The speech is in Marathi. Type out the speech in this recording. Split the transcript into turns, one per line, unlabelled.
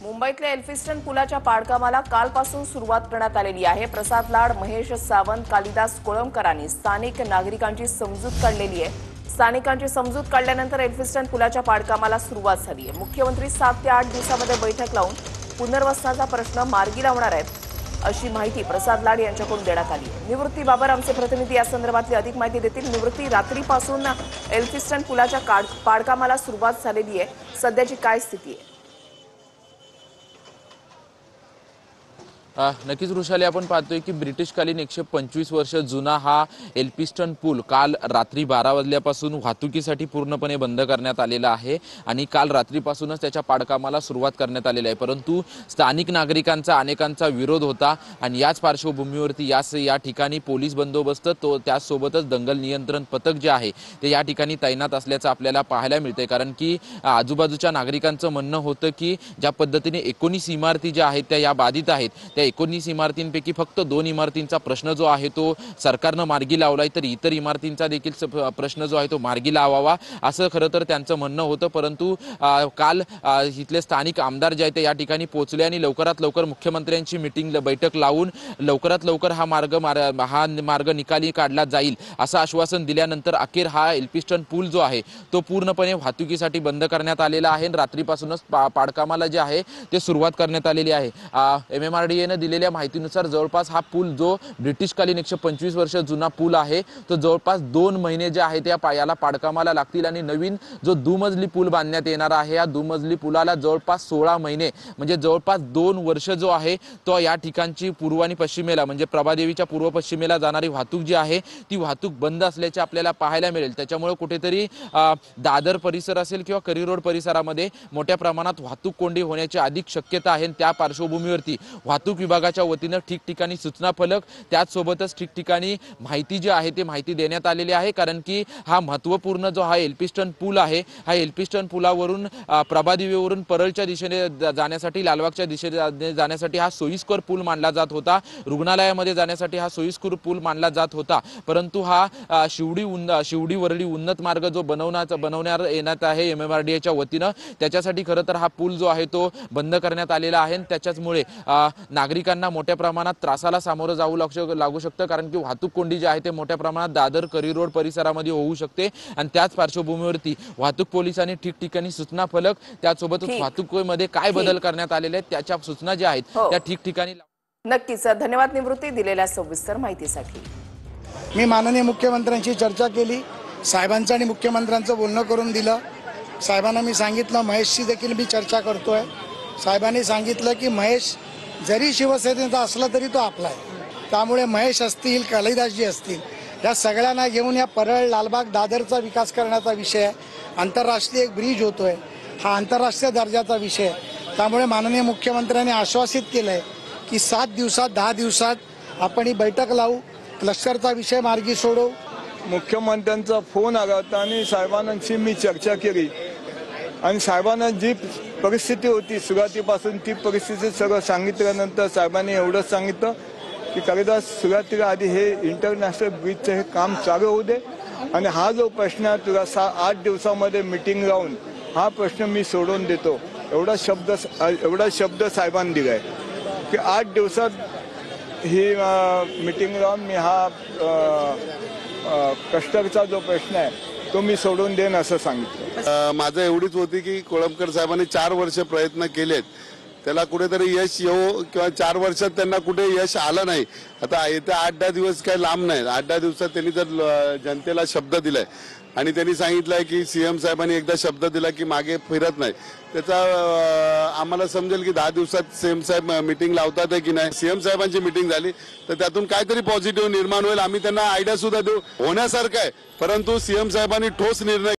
मुंबईतल्या एल्फिस्टन पुलाच्या पाडकामाला कालपासून सुरुवात करण्यात आलेली आहे। प्रसाद लाड, महेश सावंत, कालिदास कोळंबकरांनी स्थानिक नागरिकांची समजूत काढलेली आहे। स्थानिकांची समजूत काढल्यानंतर एल्फिस्टन पुलाच्या पाडकामाला सुरुवात झाली आहे। मुख्यमंत्री 7 ते 8 दिवसांमध्ये बैठक लावून पुनर्वसनाचा प्रश्न मार्गी लावणार आहेत, अशी माहिती प्रसाद लाड यांच्याकडून देण्यात आली आहे। निवृत्ती बाबर आमचे प्रतिनिधी या संदर्भातली अधिक माहिती देतील। निवृत्ती, रात्रीपासून एल्फिस्टन पुलाच्या पाडकामाला सुरुवात झालेली आहे, सध्याची काय स्थिती आहे?
नक्कीच वृषाली, आपण पाहतोय की ब्रिटिशकालीन 125 वर्ष जुना हा एल्फिस्टन पूल काल रात्री 12 वाजल्यापासून वाहतुकीसाठी पूर्णपणे बंद करण्यात आलेला आहे आणि काल रात्रीपासूनच त्याच्या पाडकामाला सुरुवात करण्यात आलेली आहे। परंतु स्थानिक नागरिकांचा अनेकांचा विरोध होता आणि याच पार्श्वभूमीवरती या ठिकाणी पोलीस बंदोबस्त त्यासोबतच दंगल नियंत्रण पथक जे आहे ते या ठिकाणी तैनात असल्याचं आपल्याला पाहायला मिळतंय। कारण की आजूबाजूच्या नागरिकांचं म्हणणं होतं की ज्या पद्धतीने 19 इमारती ज्या आहेत त्या या बाधित आहेत, त्या 19 इमारतींपैकी फक्त 2 इमारतींचा प्रश्न जो आहे तो सरकारनं मार्गी लावलाय, तर इतर इमारतींचा देखील प्रश्न जो आहे तो मार्गी लावावा असं खरं तर त्यांचं म्हणणं होतं। परंतु काल इथले स्थानिक आमदार जे आहेत ते या ठिकाणी पोहोचले आणि लवकरात लवकर मुख्यमंत्र्यांची बैठक लावून लवकरात लवकर हा मार्ग निकाली काढला जाईल असं आश्वासन दिल्यानंतर अखेर हा एल्फिस्टन पूल जो आहे तो पूर्णपणे वाहतुकीसाठी बंद करण्यात आलेला आहे। रात्रीपासूनच पाडकामाला जे आहे ते सुरुवात करण्यात आलेली आहे। MMRDA दिलेल्या माहितीनुसार जवळपास हा पूल जो ब्रिटिशकालीन 125 वर्ष जुना पूल आहे तो जवळपास 2 महिने जे आहे त्या याला पाडकामाला लागतील आणि नवीन जो दुमजली पूल बांधण्यात येणार आहे या दुमजली पुलाला जवळपास 16 महिने म्हणजे जवळपास 2 वर्ष जो आहे तो या ठिकाणची पूर्व आणि पश्चिमेला म्हणजे प्रभादेवीच्या पूर्व पश्चिमेला जाणारी वाहतूक जी आहे ती वाहतूक बंद असल्याचे आपल्याला पाहायला मिळेल। त्याच्यामुळे कुठेतरी दादर परिसर असेल किंवा करी रोड परिसरामध्ये मोठ्या प्रमाणात वाहतूक कोंडी होण्याची अधिक शक्यता आहे। त्या पार्श्वभूमीवरती वाहतूक विभागाच्या वतीने ठिकठिकाणी सूचना फलक त्याचसोबतच ठिकठिकाणी माहिती जी आहे ती माहिती देण्यात आलेली आहे। कारण की हा महत्त्वपूर्ण जो हा एल्फिस्टन पूल आहे हा एल्फिस्टन पुलावरून प्रभादेवीवरून परळच्या दिशेने जाण्यासाठी लालबागच्या दिशेने जाण्यासाठी हा सोयीस्कर पूल मानला जात होता। रुग्णालयामध्ये जाण्यासाठी हा सोयीस्कर पूल मानला जात होता। परंतु हा शिवडी वरळी उन्नत मार्ग जो बनवण्यात येण्यात आहे MMRDAच्या वतीनं, त्याच्यासाठी खरं तर हा पूल जो आहे तो बंद करण्यात आलेला आहे। त्याच्याचमुळे नागरिकांना मोठ्या प्रमाणात त्रासाला सामोरं जाऊ लागू शकतं, कारण की वाहतूक कोंडी जी आहे ते मोठ्या प्रमाणात दादर करी रोड परिसरामध्ये होऊ शकते आणि त्याच पार्श्वभूमीवरती वाहतूक पोलिसांनी ठिकठिकाणी सूचना फलक त्यासोबतच वाहतुकीमध्ये काय बदल करण्यात आलेले आहेत त्याच्या सूचना ज्या आहेत त्या ठिकठिकाणी।
नक्कीच धन्यवाद निवृत्ती दिलेल्या सविस्तर माहितीसाठी।
मी माननीय मुख्यमंत्र्यांशी चर्चा केली, साहेबांचं आणि मुख्यमंत्र्यांचं बोलणं करून दिलं। साहेबांना मी सांगितलं महेशशी देखील मी चर्चा करतोय। साहेबांनी सांगितलं की महेश जरी शिवसेनेचा असला तरी तो आपला आहे, त्यामुळे महेश असतील, कालिदासजी असतील, या सगळ्यांना घेऊन या परळ, लालबाग, दादरचा विकास करण्याचा विषय आहे। आंतरराष्ट्रीय एक ब्रिज होतोय, हा आंतरराष्ट्रीय दर्जाचा विषय आहे। त्यामुळे माननीय मुख्यमंत्र्यांनी आश्वासित केलं आहे की 7 दिवसात 10 दिवसात आपण ही बैठक लावू, क्लस्टरचा विषय मार्गी सोडवू।
मुख्यमंत्र्यांचा फोन आला होता आणि साहेबांशी मी चर्चा केली आणि साहेबांना जी परिस्थिती होती सुरुवातीपासून ती परिस्थिती सगळं सांगितल्यानंतर साहेबांनी एवढंच सांगितलं की कालिदास सुरुवातीला आधी हे इंटरनॅशनल ब्रिजचं हे काम चालू होऊ दे आणि हा जो प्रश्न आहे तुला 8 दिवसामध्ये मीटिंग लावून हा प्रश्न मी सोडवून देतो, एवढा शब्द साहेबांनी दिलाय की 8 दिवसात ही मीटिंग लावून मी हा कष्टरचा जो प्रश्न आहे तो मी सोडून देईन असं सांगितलं।
माझं एवढीच होती की कोळंबकर साहेबांनी 4 वर्ष प्रयत्न केलेत, त्याला कुठेतरी यश येऊ किंवा 4 वर्षात त्यांना कुठे यश आलं नाही। आता येत्या 8-10 दिवस काही लांब नाही, 8-10 दिवसात त्यांनी जर जनतेला शब्द दिलाय आणि त्यांनी सांगितलंय की CM साहेबांनी एकदा शब्द दिला की मागे फिरत नाही, त्याचा आम्हाला समजेल की 10 दिवसात CM साहेब मीटिंग लावतात की नाही। CM साहेबांची मीटिंग झाली तर त्यातून काहीतरी पॉझिटिव्ह निर्माण होईल, आम्ही त्यांना आयडिया सुद्धा देऊ, होण्यासारखं आहे। परंतु CM साहेबांनी ठोस निर्णय